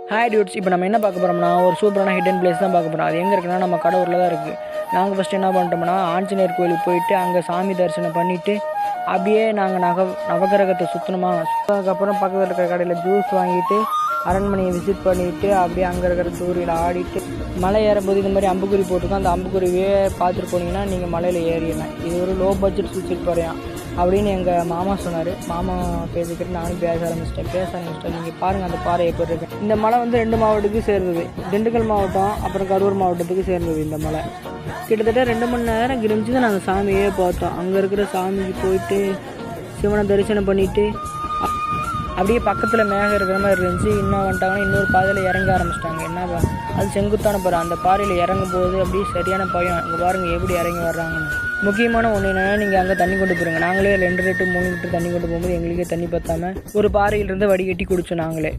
Hi dudes, இப்போ நம்ம என்ன பார்க்க போகிறோம்னா ஒரு சூப்பரான ஹிடன் பிளேஸ் தான் பார்க்க போகிறோம். அது எங்கே இருக்குன்னா நம்ம கடவுரில் தான் இருக்குது. நாங்கள் ஃபஸ்ட்டு என்ன பண்ணிட்டோம்னா ஆஞ்சநேயர் கோயிலுக்கு போயிட்டு அங்கே சாமி தரிசனம் பண்ணிவிட்டு அப்படியே நாங்கள் நவகிரகத்தை சுற்றணுமா. சுற்றதுக்கப்புறம் பக்கத்தில் இருக்கிற கடையில் ஜூஸ் வாங்கிட்டு அரண்மனையை விசிட் பண்ணிவிட்டு அப்படியே அங்கே இருக்கிற தூரியில் ஆடிட்டு மலை ஏறும்போது இந்த மாதிரி அம்புக்குறி போட்டிருக்கோம். அந்த அம்புக்குருவியே பார்த்துட்டு போனீங்கன்னா நீங்கள் மலையில் ஏறிடலாம். இது ஒரு லோ பட்ஜெட் சூசைட் போகிறேன் அப்படின்னு எங்கள் மாமா சொன்னார். மாமா பேசிக்கிட்டு நானும் பேச ஆரம்பிச்சிட்டேன். நீங்கள் பாருங்கள் அந்த பாறை எப்படி இருக்கு. இந்த மலை வந்து 2 மாவட்டத்துக்கு சேர்ந்தது. திண்டுக்கல் மாவட்டம் அப்புறம் கரூர் மாவட்டத்துக்கு சேர்ந்தது. இந்த மலை கிட்டத்தட்ட 2 மணி நேரம் கிரிஞ்சு தான் நாங்கள் சாமியே பார்த்தோம். அங்கே இருக்கிற சாமிக்கு போயிட்டு சிவனை தரிசனம் பண்ணிவிட்டு அப்படியே பக்கத்தில் மேகம் இருக்கிற மாதிரி இருந்துச்சு. இன்னும் வந்துட்டாங்கன்னா இன்னொரு பாதையில் இறங்க ஆரம்பிச்சிட்டாங்க. என்ன அது செங்குத்தான பாறை. அந்த பாறையில் இறங்கும் போது அப்படியே சரியான பயம். அங்கே பாருங்கள் எப்படி இறங்கி வர்றாங்கன்னு. முக்கியமான ஒன்று என்னென்னா நீங்கள் அங்கே தண்ணி கொண்டு போயிருங்க. நாங்களே 2 லிட்டர் 3 லிட்டர் தண்ணி கொண்டு போகும்போது எங்களுக்கே தண்ணி பற்றாமல் ஒரு பாறையிலிருந்து வடிகட்டி குடித்தோம் நாங்களே.